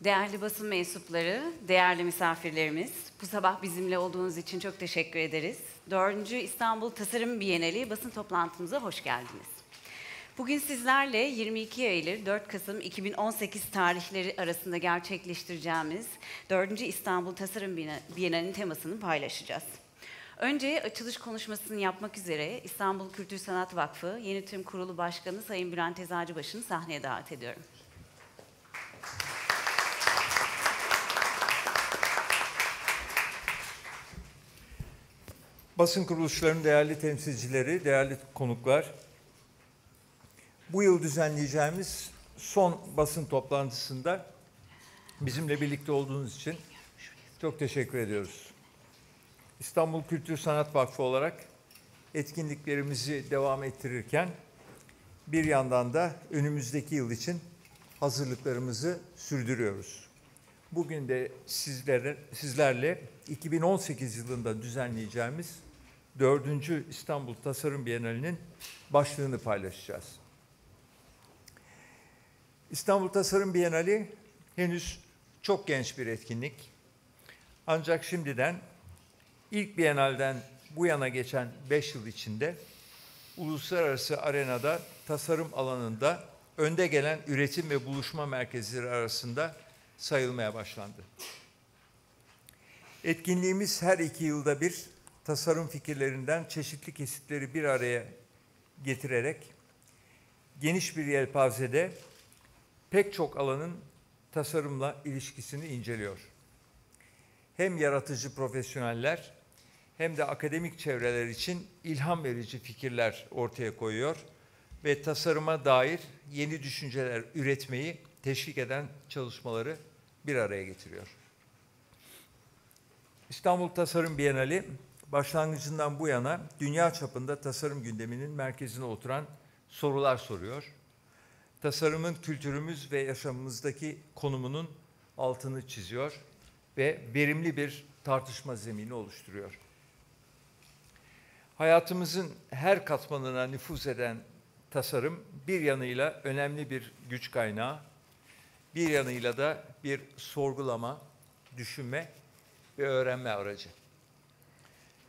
Değerli basın mensupları, değerli misafirlerimiz, bu sabah bizimle olduğunuz için çok teşekkür ederiz. 4. İstanbul Tasarım Bienali Basın Toplantımıza hoş geldiniz. Bugün sizlerle 22 Eylül 4 Kasım 2018 tarihleri arasında gerçekleştireceğimiz 4. İstanbul Tasarım Bienali'nin temasını paylaşacağız. Önce açılış konuşmasını yapmak üzere İstanbul Kültür Sanat Vakfı Yönetim Kurulu Başkanı Sayın Bülent Eczacıbaşı'nı sahneye davet ediyorum. Basın kuruluşlarının değerli temsilcileri, değerli konuklar, bu yıl düzenleyeceğimiz son basın toplantısında bizimle birlikte olduğunuz için çok teşekkür ediyoruz. İstanbul Kültür Sanat Vakfı olarak etkinliklerimizi devam ettirirken bir yandan da önümüzdeki yıl için hazırlıklarımızı sürdürüyoruz. Bugün de sizlerle 2018 yılında düzenleyeceğimiz 4. İstanbul Tasarım Bienali'nin başlığını paylaşacağız. İstanbul Tasarım Bienali henüz çok genç bir etkinlik. Ancak şimdiden ilk Bienal'den bu yana geçen 5 yıl içinde uluslararası arenada tasarım alanında önde gelen üretim ve buluşma merkezleri arasında sayılmaya başlandı. Etkinliğimiz her 2 yılda bir tasarım fikirlerinden çeşitli kesitleri bir araya getirerek geniş bir yelpazede pek çok alanın tasarımla ilişkisini inceliyor. Hem yaratıcı profesyoneller hem de akademik çevreler için ilham verici fikirler ortaya koyuyor ve tasarıma dair yeni düşünceler üretmeyi teşvik eden çalışmaları bir araya getiriyor. İstanbul Tasarım Bienali başlangıcından bu yana dünya çapında tasarım gündeminin merkezine oturan sorular soruyor. Tasarımın kültürümüz ve yaşamımızdaki konumunun altını çiziyor ve verimli bir tartışma zemini oluşturuyor. Hayatımızın her katmanına nüfuz eden tasarım bir yanıyla önemli bir güç kaynağı, bir yanıyla da bir sorgulama, düşünme ve öğrenme aracı.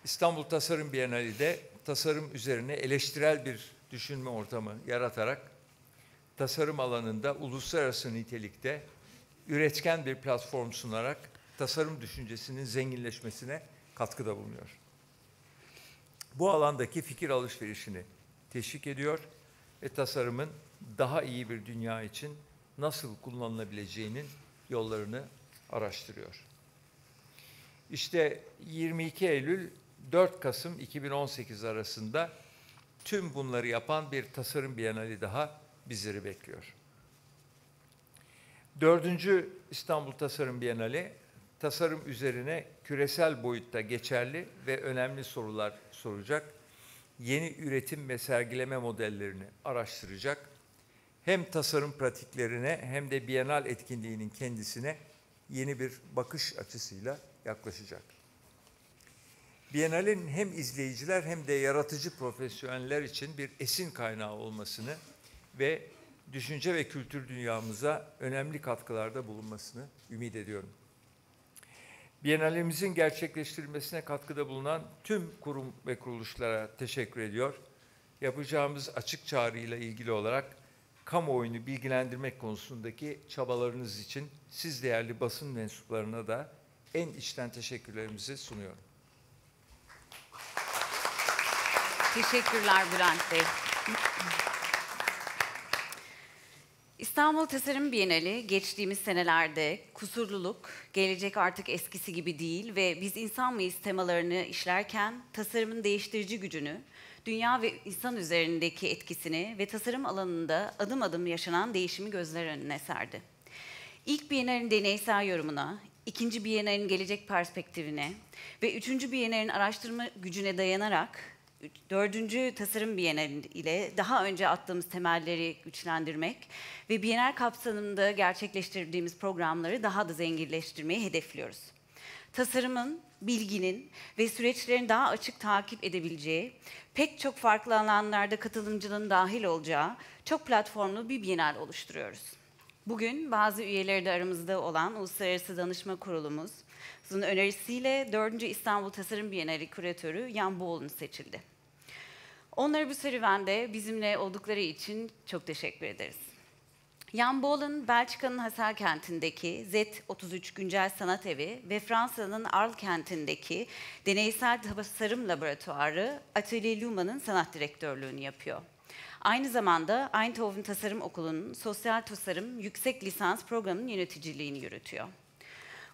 İstanbul Tasarım Bienali'de tasarım üzerine eleştirel bir düşünme ortamı yaratarak tasarım alanında uluslararası nitelikte üretken bir platform sunarak tasarım düşüncesinin zenginleşmesine katkıda bulunuyor. Bu alandaki fikir alışverişini teşvik ediyor ve tasarımın daha iyi bir dünya için nasıl kullanılabileceğinin yollarını araştırıyor. İşte 22 Eylül 4 Kasım 2018 arasında tüm bunları yapan bir tasarım bienali daha bizleri bekliyor. 4. İstanbul Tasarım Bienali, tasarım üzerine küresel boyutta geçerli ve önemli sorular soracak, yeni üretim ve sergileme modellerini araştıracak, hem tasarım pratiklerine hem de Bienal etkinliğinin kendisine yeni bir bakış açısıyla yaklaşacak. Bienal'in hem izleyiciler hem de yaratıcı profesyoneller için bir esin kaynağı olmasını ve düşünce ve kültür dünyamıza önemli katkılarda bulunmasını ümit ediyorum. Bienal'imizin gerçekleştirilmesine katkıda bulunan tüm kurum ve kuruluşlara teşekkür ediyor. Yapacağımız açık çağrıyla ilgili olarak kamuoyunu bilgilendirmek konusundaki çabalarınız için siz değerli basın mensuplarına da en içten teşekkürlerimizi sunuyorum. Teşekkürler Bülent Bey. İstanbul Tasarım Bienali geçtiğimiz senelerde kusurluluk, gelecek artık eskisi gibi değil ve biz insan mıyız temalarını işlerken tasarımın değiştirici gücünü, dünya ve insan üzerindeki etkisini ve tasarım alanında adım adım yaşanan değişimi gözler önüne serdi. İlk Bienalin deneysel yorumuna, ikinci Bienalin gelecek perspektifine ve üçüncü Bienalin araştırma gücüne dayanarak 4. Tasarım Bienali ile daha önce attığımız temelleri güçlendirmek ve Bienal kapsamında gerçekleştirdiğimiz programları daha da zenginleştirmeyi hedefliyoruz. Tasarımın, bilginin ve süreçlerin daha açık takip edebileceği, pek çok farklı alanlarda katılımcılığın dahil olacağı çok platformlu bir Bienal oluşturuyoruz. Bugün bazı üyeleri de aramızda olan Uluslararası Danışma Kurulumuzun önerisiyle 4. İstanbul Tasarım Bienali küratörü Jan Bolen seçildi. Onlara bu serüvende bizimle oldukları için çok teşekkür ederiz. Jan Bolen, Belçika'nın Hasel kentindeki Z33 Güncel Sanat Evi ve Fransa'nın Arles kentindeki Deneysel Tasarım Laboratuvarı Atelier Luma'nın sanat direktörlüğünü yapıyor. Aynı zamanda Eindhoven Tasarım Okulu'nun Sosyal Tasarım Yüksek Lisans Programı'nın yöneticiliğini yürütüyor.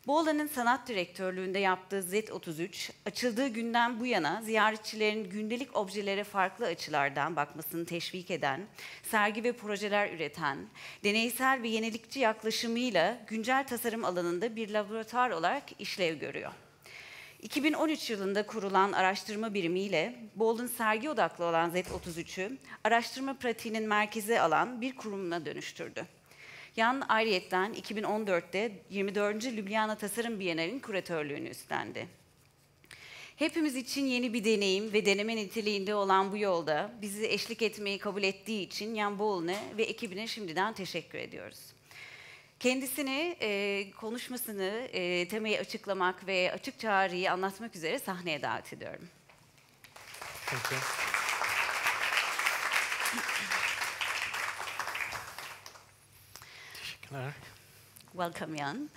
Bolen'in sanat direktörlüğünde yaptığı Z33, açıldığı günden bu yana ziyaretçilerin gündelik objelere farklı açılardan bakmasını teşvik eden, sergi ve projeler üreten, deneysel ve yenilikçi yaklaşımıyla güncel tasarım alanında bir laboratuvar olarak işlev görüyor. 2013 yılında kurulan araştırma birimiyle Bolen sergi odaklı olan Z33'ü araştırma pratiğinin merkeze alan bir kurumuna dönüştürdü. Jan ayrıyetten 2014'te 24. Ljubljana Tasarım Bienali'nin küratörlüğünü üstlendi. Hepimiz için yeni bir deneyim ve deneme niteliğinde olan bu yolda bizi eşlik etmeyi kabul ettiği için Jan Bolen'e ve ekibine şimdiden teşekkür ediyoruz. Kendisini, konuşmasını, temayı açıklamak ve açık çağrıyı anlatmak üzere sahneye davet ediyorum. Thank you. Welcome, Jan.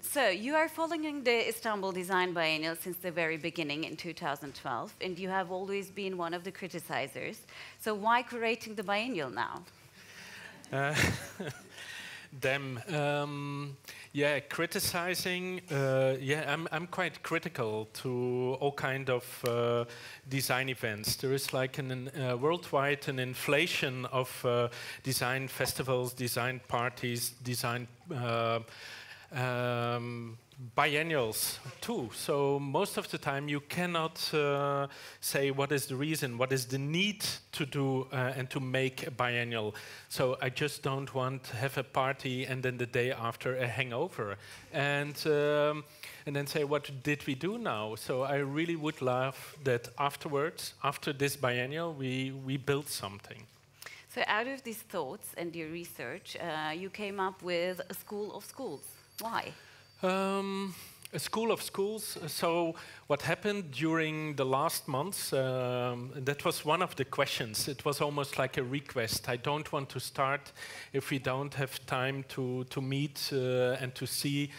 So, you are following the Istanbul Design Biennial since the very beginning in 2012, and you have always been one of the criticizers. So, why curating the biennial now? Yeah, criticizing. I'm quite critical to all kind of design events. There is like worldwide an inflation of design festivals, design parties, design biennials too. So most of the time you cannot say what is the reason, what is the need to do and to make a biennial. So I just don't want to have a party and then the day after a hangover and then say what did we do now. So I really would love that afterwards, after this biennial, we build something. So out of these thoughts and your research, you came up with a school of schools. Why? A school of schools. So what happened during the last months, that was one of the questions. It was almost like a request. I don't want to start if we don't have time to meet and to see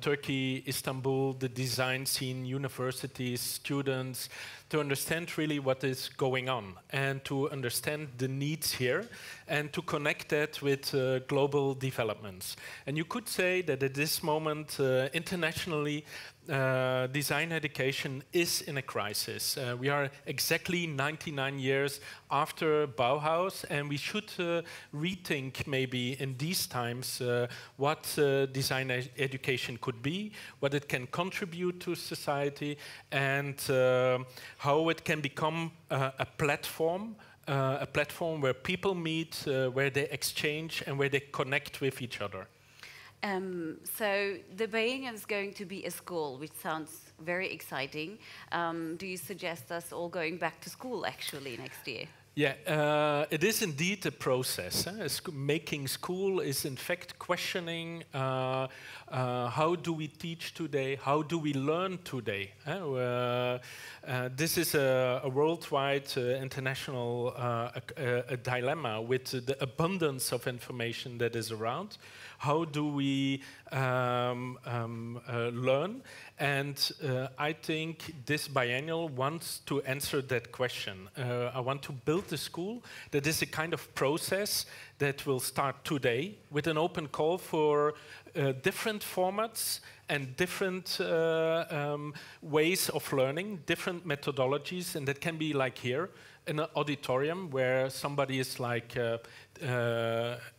Turkey, Istanbul, the design scene, universities, students, to understand really what is going on and to understand the needs here and to connect that with global developments. And you could say that at this moment, internationally, design education is in a crisis. We are exactly 99 years after Bauhaus, and we should rethink maybe in these times what design education could be, what it can contribute to society, and how it can become a platform where people meet, where they exchange, and where they connect with each other. So the biennial is going to be a school, which sounds very exciting. Do you suggest us all going back to school actually next year? Yeah, it is indeed a process. Making school is in fact questioning how do we teach today, how do we learn today. This is a worldwide, international a dilemma with the abundance of information that is around. How do we learn? And I think this biennial wants to answer that question. I want to build a school that is a kind of process that will start today with an open call for different formats and different ways of learning, different methodologies, and that can be like here, in an auditorium where somebody is like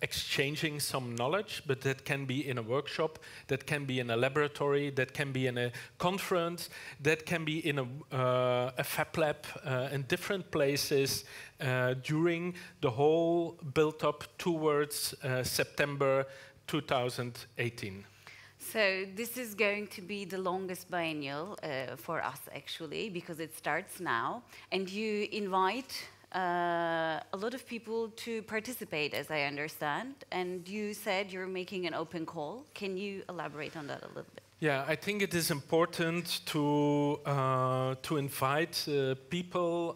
exchanging some knowledge, but that can be in a workshop, that can be in a laboratory, that can be in a conference, that can be in a fab lab in different places during the whole build-up towards September 2018. So this is going to be the longest biennial for us actually, because it starts now, and you invite a lot of people to participate, as I understand. And you said you're making an open call. Can you elaborate on that a little bit? Yeah, I think it is important to invite people,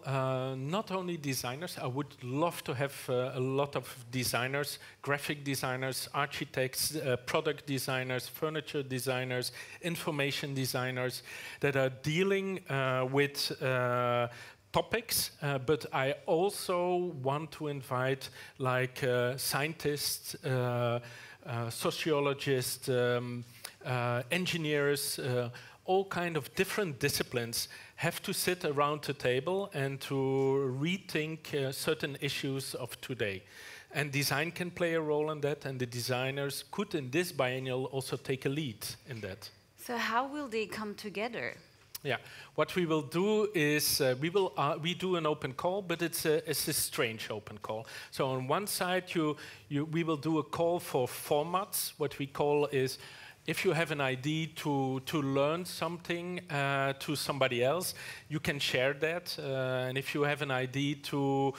not only designers. I would love to have a lot of designers, graphic designers, architects, product designers, furniture designers, information designers that are dealing with topics, but I also want to invite like scientists, sociologists, engineers, all kind of different disciplines have to sit around the table and to rethink certain issues of today. And design can play a role in that, and the designers could in this biennial also take a lead in that. So how will they come together? Yeah, what we will do is we do an open call, but it's a strange open call. So on one side, we will do a call for formats. What we call is, if you have an idea to learn something to somebody else, you can share that. And if you have an idea to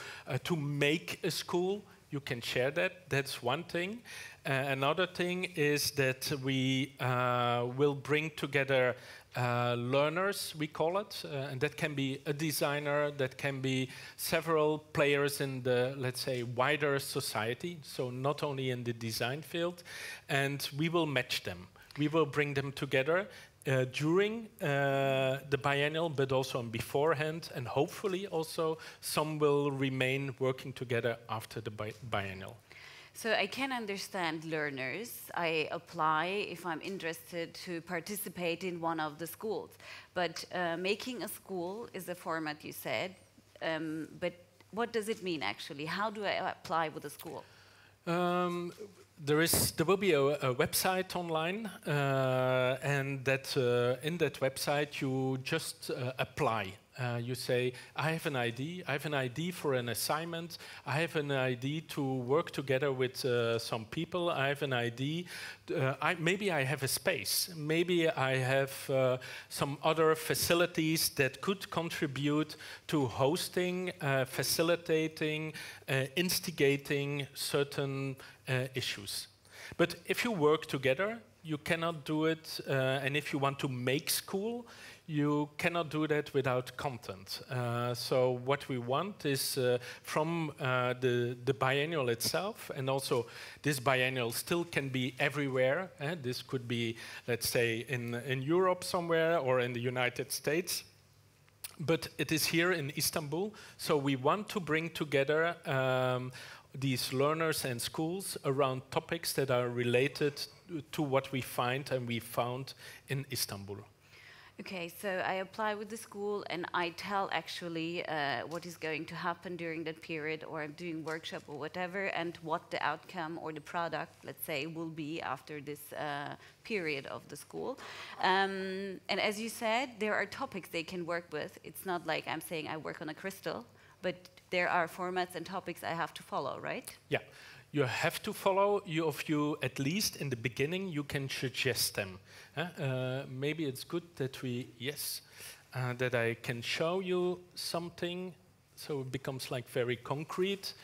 make a school, you can share that. That's one thing. Another thing is that we will bring together learners, we call it, and that can be a designer, that can be several players in the, let's say, wider society, so not only in the design field, and we will match them. We will bring them together during the biennial, but also beforehand, and hopefully also some will remain working together after the biennial. So I can understand learners. I apply if I'm interested to participate in one of the schools. But making a school is a format, you said. But what does it mean, actually? How do I apply with a school? There will be a website online, and that in that website you just apply. You say, I have an idea for an assignment, I have an idea to work together with some people, I have an idea, maybe I have a space, maybe I have some other facilities that could contribute to hosting, facilitating, instigating certain issues. But if you work together, you cannot do it, and if you want to make school, you cannot do that without content. So what we want is from the biennial itself, and also this biennial still can be everywhere. This could be, let's say, in Europe somewhere or in the United States. But it is here in Istanbul, so we want to bring together these learners and schools around topics that are related to what we find and we found in Istanbul. Okay, so I apply with the school and I tell actually what is going to happen during that period, or I'm doing workshop or whatever, and what the outcome or the product, let's say, will be after this period of the school. And as you said, there are topics they can work with. It's not like I'm saying I work on a crystal, but there are formats and topics I have to follow, right? Yeah. You have to follow, at least in the beginning, you can suggest them. Maybe it's good that that I can show you something, so it becomes like very concrete.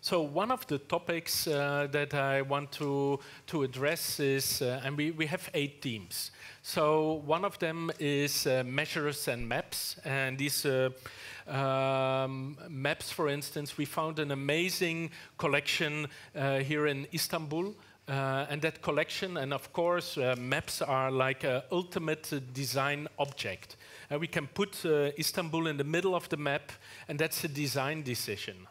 So one of the topics that I want to address is, and we have 8 themes. So one of them is measures and maps, and these maps, for instance, we found an amazing collection here in Istanbul, and that collection, and of course, maps are like an ultimate design object. We can put Istanbul in the middle of the map, and that's a design decision.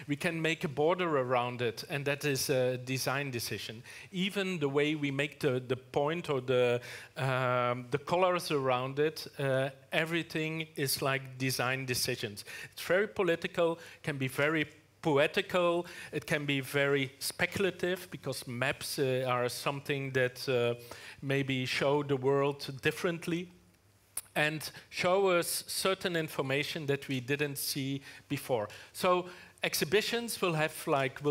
We can make a border around it, and that is a design decision. Even the way we make the point or the colors around it, everything is like design decisions. It's very political, can be very poetical, it can be very speculative, because maps are something that maybe show the world differently and show us certain information that we didn't see before. So exhibitions will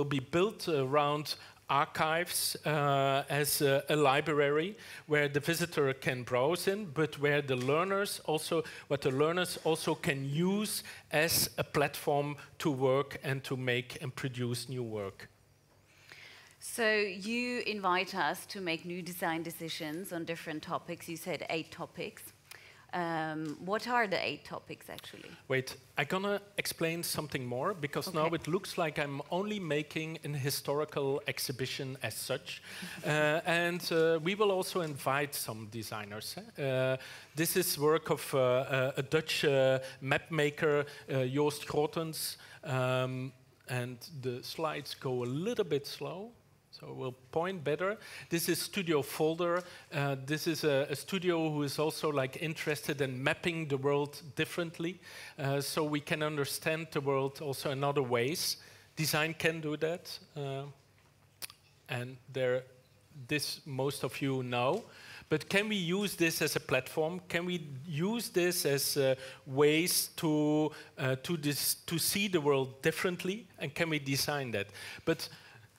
be built around archives as a library where the visitor can browse in, but where the learners also, what the learners also can use as a platform to work and to make and produce new work. So you invite us to make new design decisions on different topics. You said 8 topics. What are the 8 topics actually? Wait, I'm gonna explain something more because now it looks like I'm only making an historical exhibition as such. And we will also invite some designers. This is work of a Dutch map maker, Joost Grotens. And the slides go a little bit slow. So we'll point better. This is Studio Folder. This is a studio who is also like interested in mapping the world differently, so we can understand the world also in other ways. Design can do that, and this most of you know. But can we use this as a platform? Can we use this as ways to see the world differently? And can we design that?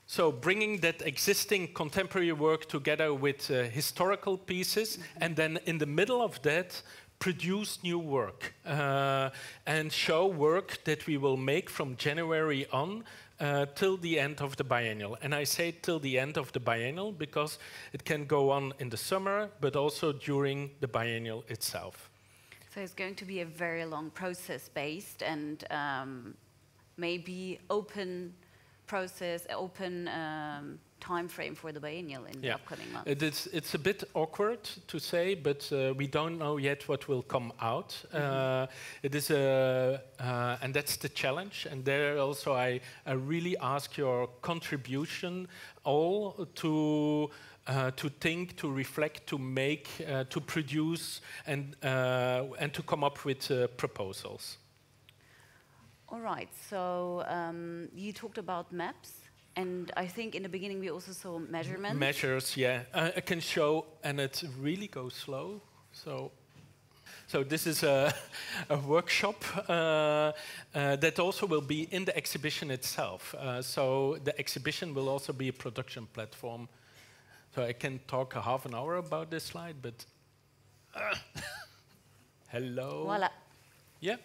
So bringing that existing contemporary work together with historical pieces, and then in the middle of that, produce new work and show work that we will make from January on till the end of the biennial. And I say till the end of the biennial because it can go on in the summer, but also during the biennial itself. So it's going to be a very long process based and maybe open process, open time frame for the biennial in the upcoming months. It's a bit awkward to say, but we don't know yet what will come out. It is and that's the challenge. And there also I really ask your contribution all to think, to reflect, to make, to produce, and to come up with proposals. All right, so you talked about maps, and I think in the beginning we also saw measurements. Measures, yeah. I can show, and it really goes slow. So this is a workshop that also will be in the exhibition itself. So the exhibition will also be a production platform. So I can talk a half an hour about this slide, but hello. Voila. Yeah,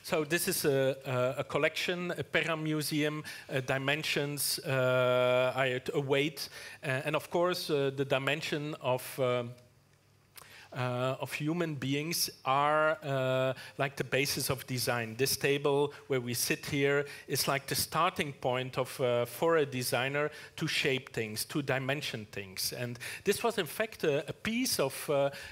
so this is a collection, a Pera museum, dimensions, a weight, and of course the dimension of human beings are like the basis of design. This table where we sit here is like the starting point of for a designer to shape things, to dimension things. And this was in fact a piece of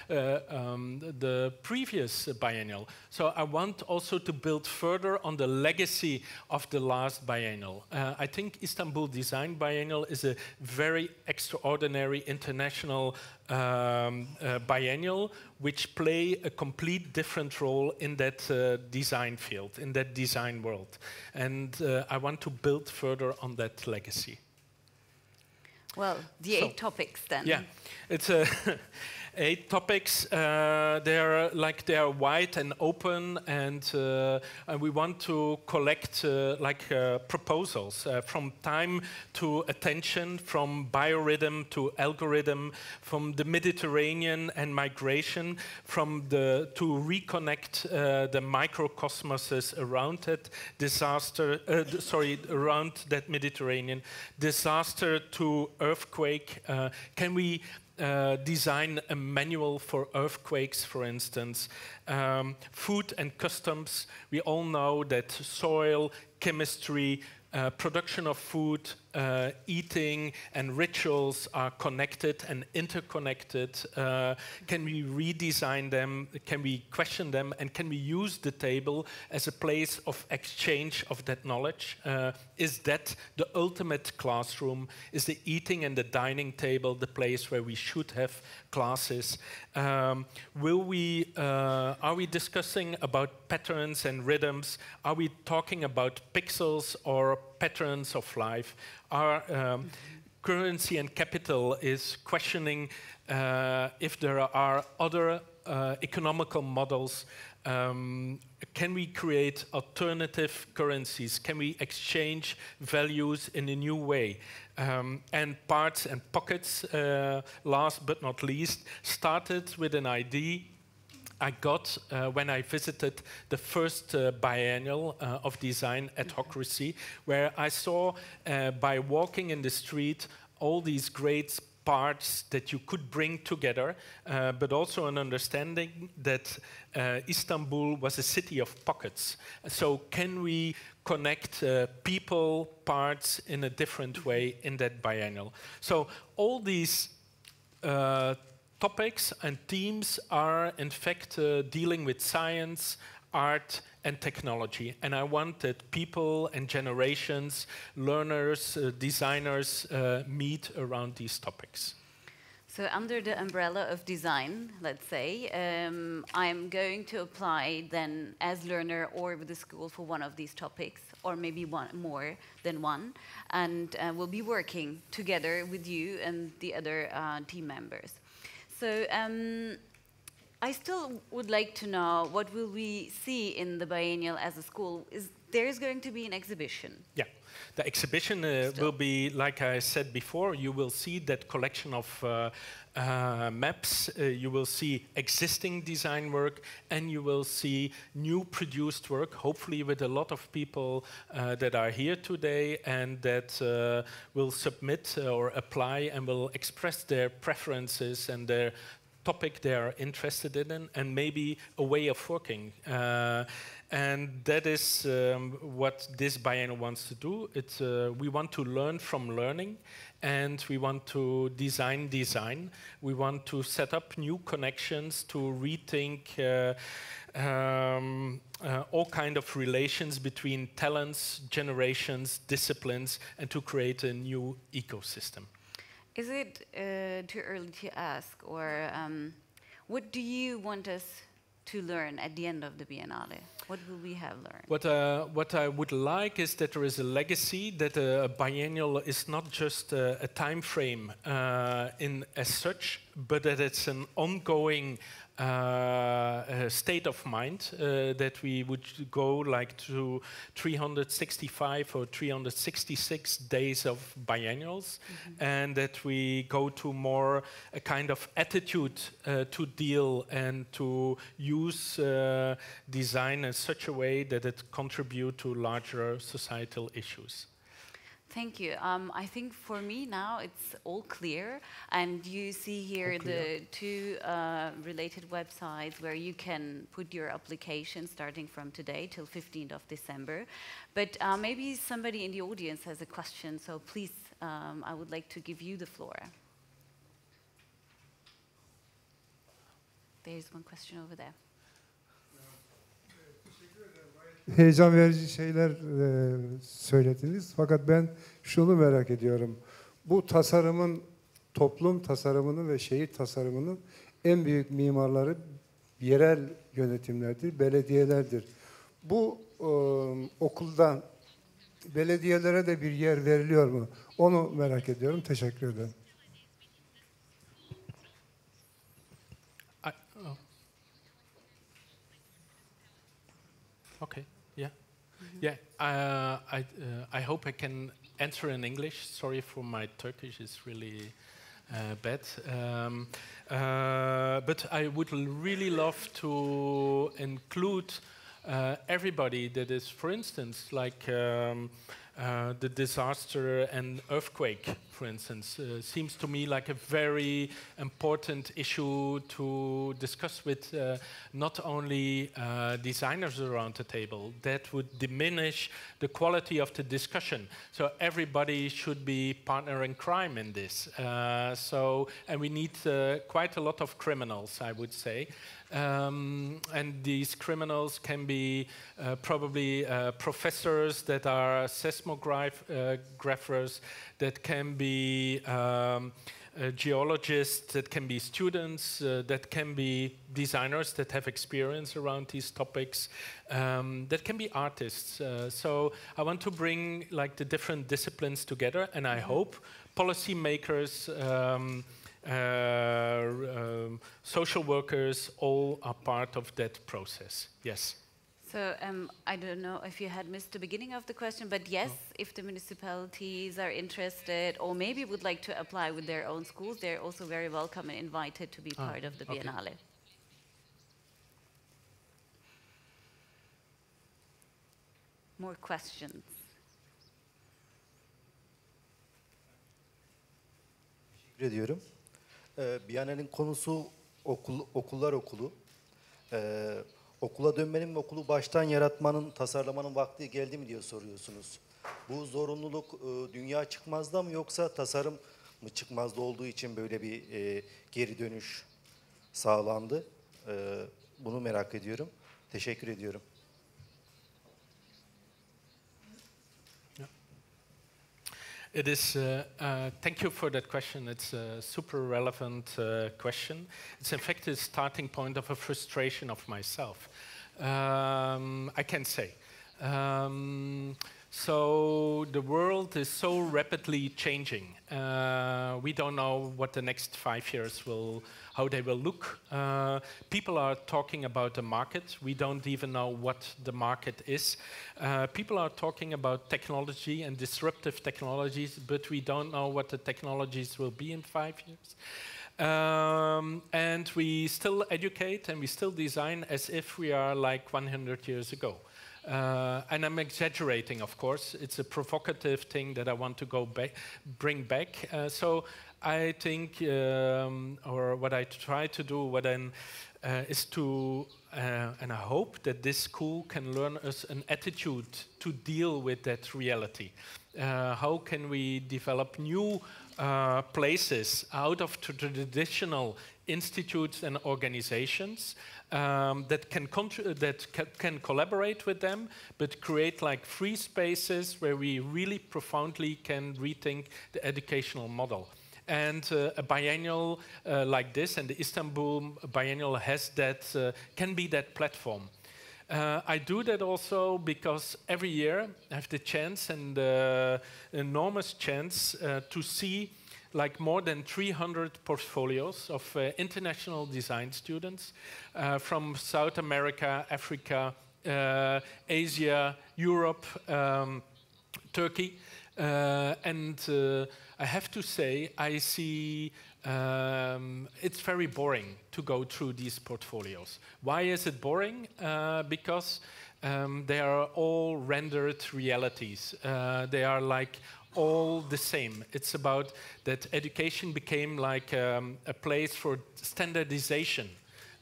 the previous biennial. So I want also to build further on the legacy of the last biennial. I think Istanbul Design Biennial is a very extraordinary international biennial, which play a complete different role in that design field, in that design world. And I want to build further on that legacy. Well, the 8 topics then. Yeah, it's 8 topics. They are wide and open, and we want to collect proposals from time to attention, from biorhythm to algorithm, from the Mediterranean and migration, to reconnect the microcosmoses around it, around that Mediterranean disaster to earthquake. Can we design a manual for earthquakes, for instance? Food and customs. We all know that soil, chemistry, production of food, eating, and rituals are connected and interconnected. Can we redesign them? Can we question them? And can we use the table as a place of exchange of that knowledge? Is that the ultimate classroom? Is the eating and the dining table the place where we should have classes? Are we discussing about patterns and rhythms? Are we talking about pixels or patterns of life? Our currency and capital is questioning if there are other economical models Can we create alternative currencies? Can we exchange values in a new way? And Parts and Pockets, last but not least, started with an idea I got when I visited the first biennial of design adhocracy, where I saw by walking in the street all these great parts that you could bring together, but also an understanding that Istanbul was a city of pockets. So can we connect people, parts in a different way in that biennial? So all these topics and themes are in fact dealing with science, art and technology, and I want that people and generations, learners, designers meet around these topics. So under the umbrella of design, let's say, I'm going to apply then as learner or with the school for one of these topics, or maybe one more than one, and we'll be working together with you and the other team members. So I still would like to know, what will we see in the biennial as a school? There is going to be an exhibition. Yeah, the exhibition will be, like I said before, you will see that collection of maps, you will see existing design work, and you will see new produced work, hopefully with a lot of people that are here today and that will submit or apply and will express their preferences and their topic they are interested in, and maybe a way of working. And that is what this biennial wants to do. We want to learn from learning, and we want to design design. We want to set up new connections to rethink all kind of relations between talents, generations, disciplines, and to create a new ecosystem. Is it too early to ask, or what do you want us to learn at the end of the Biennale? What will we have learned? What I would like is that there is a legacy, that a biennial is not just a time frame as such, but that it's an ongoing state of mind, that we would go like to 365 or 366 days of biennials, and that we go to more a kind of attitude to deal and to use design in such a way that it contributes to larger societal issues. Thank you. I think for me now it's all clear, and you see here the two related websites where you can put your application starting from today till 15th of December. But maybe somebody in the audience has a question, so please, I would like to give you the floor. There's one question over there. Heyecan verici şeyler söylediniz. Fakat ben şunu merak ediyorum. Bu tasarımın, toplum tasarımının ve şehir tasarımının en büyük mimarları yerel yönetimlerdir, belediyelerdir. Bu okuldan belediyelere de bir yer veriliyor mu? Onu merak ediyorum. Teşekkür ederim. Okay. Yeah. Yeah. I hope I can answer in English. Sorry for my Turkish; it's really bad. But I would really love to include everybody that is, for instance, like the disaster and earthquake, for instance, seems to me like a very important issue to discuss with not only designers around the table. That would diminish the quality of the discussion. So everybody should be partner in crime in this. And we need quite a lot of criminals, I would say. And these criminals can be probably professors that are seismographers, that can be geologists, that can be students, that can be designers that have experience around these topics, that can be artists. So I want to bring like the different disciplines together, and I hope policymakers social workers, all are part of that process. Yes. So I don't know if you had missed the beginning of the question, but yes, if the municipalities are interested or maybe would like to apply with their own schools, they're also very welcome and invited to be part of the Biennale. More questions? Teşekkür ediyorum. Biennial'in konusu okullar okulu. Okula dönmenin ve okulu baştan yaratmanın, tasarlamanın vakti geldi mi diye soruyorsunuz. Bu zorunluluk dünya çıkmazda mı yoksa tasarım mı çıkmazda olduğu için böyle bir geri dönüş sağlandı? Bunu merak ediyorum. Teşekkür ediyorum. It is, thank you for that question. It's a super relevant question. It's in fact the starting point of a frustration of myself, I can say. So the world is so rapidly changing. We don't know what the next 5 years how they will look. People are talking about the market. We don't even know what the market is. People are talking about technology and disruptive technologies, but we don't know what the technologies will be in 5 years. And we still educate and we still design as if we are like 100 years ago. And I'm exaggerating, of course. It's a provocative thing that I want to bring back. So I think, or what I try to do, is to, and I hope that this school can learn us an attitude to deal with that reality. How can we develop new places out of traditional institutes and organizations that can collaborate with them, but create like free spaces where we really profoundly can rethink the educational model. And a biennial like this, and the Istanbul Biennial has that, can be that platform. I do that also because every year I have the chance and the enormous chance to see like more than 300 portfolios of international design students from South America, Africa, Asia, Europe, Turkey. And I have to say, I see it's very boring to go through these portfolios. Why is it boring? Because they are all rendered realities. They are like all the same. It's about that education became like a place for standardization.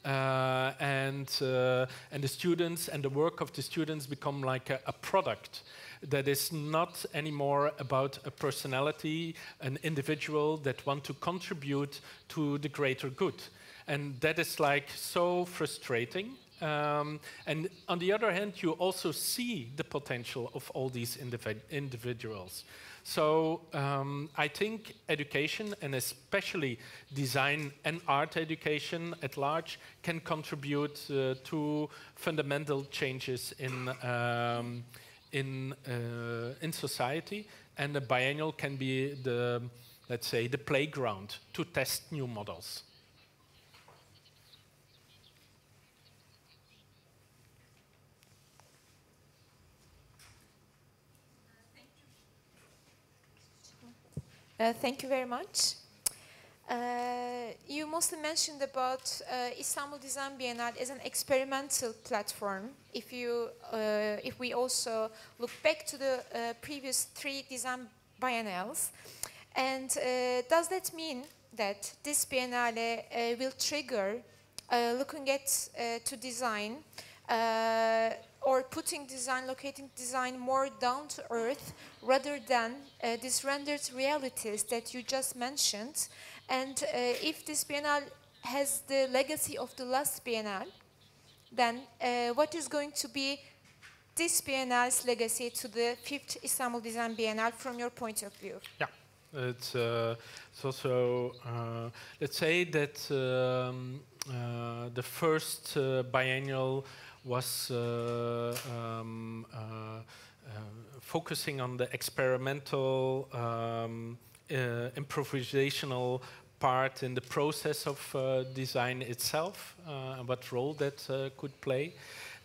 And the students and the work of the students become like a product that is not anymore about a personality, an individual that want to contribute to the greater good. And that is like so frustrating. And on the other hand, you also see the potential of all these individuals. So I think education, and especially design and art education at large, can contribute to fundamental changes in society, and the biennial can be the, let's say, the playground to test new models. Thank you very much. You mostly mentioned about Istanbul Design Bienal as an experimental platform. If we also look back to the previous 3 design biennials, and does that mean that this biennale will trigger looking at to design or putting design, locating design more down to earth rather than these rendered realities that you just mentioned? And if this biennale has the legacy of the last biennale, then what is going to be this biennale's legacy to the 5th Istanbul Design Bienal from your point of view? Yeah, it's also, let's say that the first biennial was focusing on the experimental, improvisational part in the process of design itself, and what role that could play,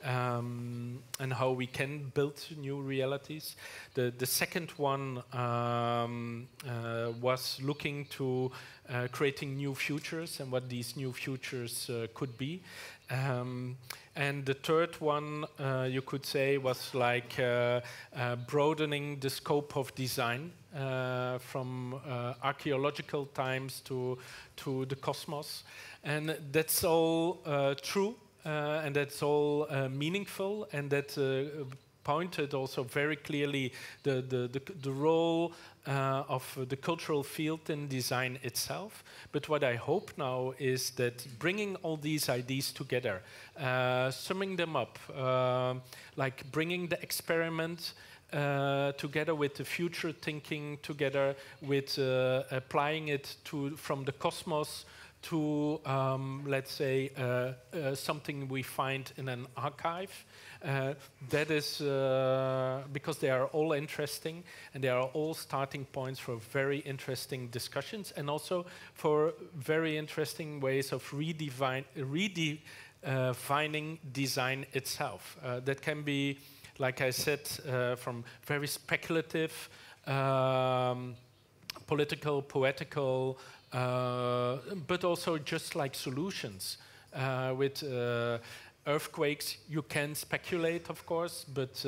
and how we can build new realities. The second one was looking to creating new futures and what these new futures could be. And the third one, you could say, was like broadening the scope of design from archaeological times to the cosmos. And that's all true, and that's all meaningful, and that pointed also very clearly the role of the cultural field in design itself. But what I hope now is that bringing all these ideas together, summing them up, like bringing the experiment together with the future thinking, together with applying it from the cosmos to, let's say, something we find in an archive. That is because they are all interesting, and they are all starting points for very interesting discussions, and also for very interesting ways of redefining design itself. That can be, like I said, from very speculative, political, poetical, but also just like solutions. With earthquakes, you can speculate, of course, but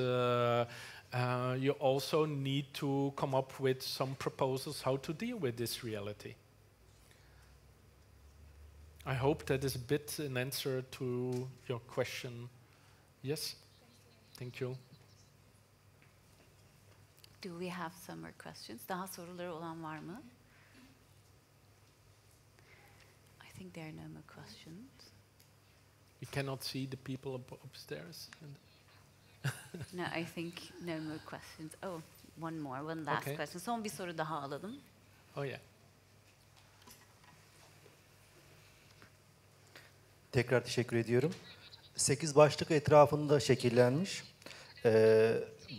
you also need to come up with some proposals how to deal with this reality. I hope that is a bit an answer to your question. Yes? Thank you. Do we have some more questions? Daha soruları olan var mı? I think there are no more questions. You cannot see the people upstairs. No, I think no more questions. Oh, one last question. Son bir soru daha alalım. Oh yeah. Tekrar teşekkür ediyorum. 8 başlık etrafında şekillenmiş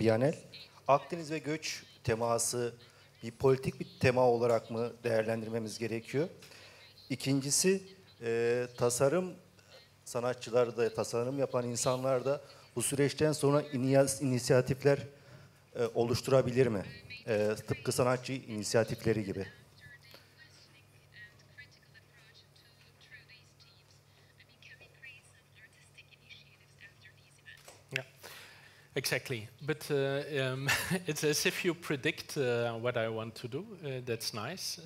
Bienal. Akdeniz ve göç teması bir politik bir tema olarak mı değerlendirmemiz gerekiyor? İkincisi, tasarım sanatçıları da, tasarım yapan insanlar da bu süreçten sonra inisiyatifler oluşturabilir mi? Tıpkı sanatçı inisiyatifleri gibi. Exactly, but it's as if you predict what I want to do. That's nice.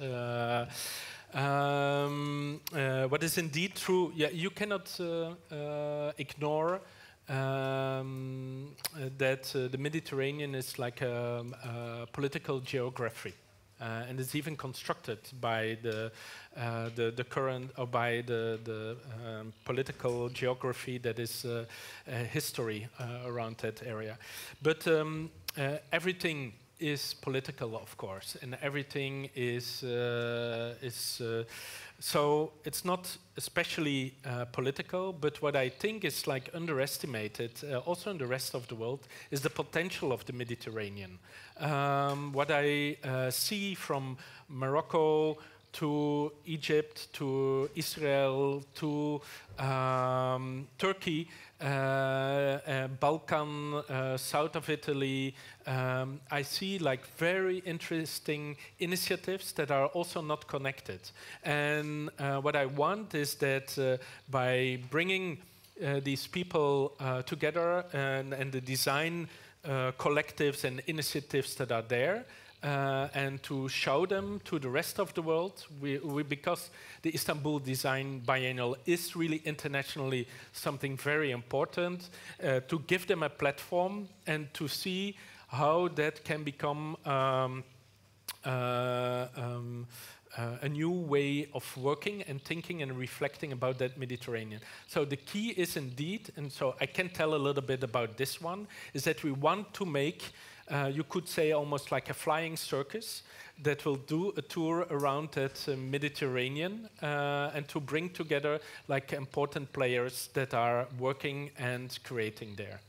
What is indeed true, yeah, you cannot ignore that the Mediterranean is like a political geography. And it's even constructed by the current, or by the political geography that is history around that area. But everything is political, of course, and everything is so it's not especially political, but what I think is like underestimated, also in the rest of the world, is the potential of the Mediterranean. What I see from Morocco to Egypt, to Israel, to Turkey, Balkan, south of Italy, I see like very interesting initiatives that are also not connected. And what I want is that by bringing these people together and the design collectives and initiatives that are there, and to show them to the rest of the world, because the Istanbul Design Biennial is really internationally something very important, to give them a platform and to see how that can become a new way of working and thinking and reflecting about that Mediterranean. So the key is indeed, and so I can tell a little bit about this one, is that we want to make, you could say almost like a flying circus that will do a tour around that Mediterranean and to bring together like important players that are working and creating there.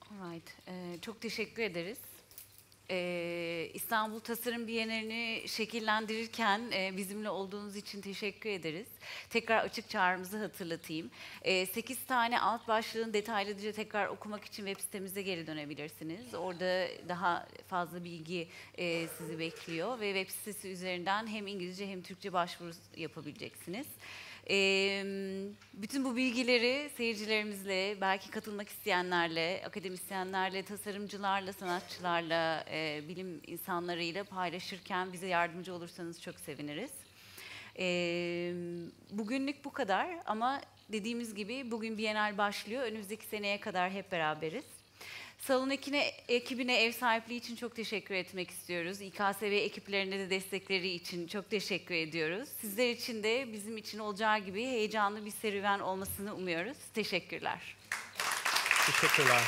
All right. Çok teşekkür ederiz. İstanbul Tasarım Bienalini şekillendirirken bizimle olduğunuz için teşekkür ederiz. Tekrar açık çağrımızı hatırlatayım. 8 tane alt başlığın detaylıca tekrar okumak için web sitemize geri dönebilirsiniz. Orada daha fazla bilgi sizi bekliyor ve web sitesi üzerinden hem İngilizce hem Türkçe başvuru yapabileceksiniz. Bütün bu bilgileri seyircilerimizle, belki katılmak isteyenlerle, akademisyenlerle, tasarımcılarla, sanatçılarla, bilim insanlarıyla paylaşırken bize yardımcı olursanız çok seviniriz. Bugünlük bu kadar ama dediğimiz gibi bugün Bienal başlıyor. Önümüzdeki seneye kadar hep beraberiz. Salon ekibine ev sahipliği için çok teşekkür etmek istiyoruz. İKSV ekiplerine de destekleri için çok teşekkür ediyoruz. Sizler için de bizim için olacağı gibi heyecanlı bir serüven olmasını umuyoruz. Teşekkürler. Teşekkürler.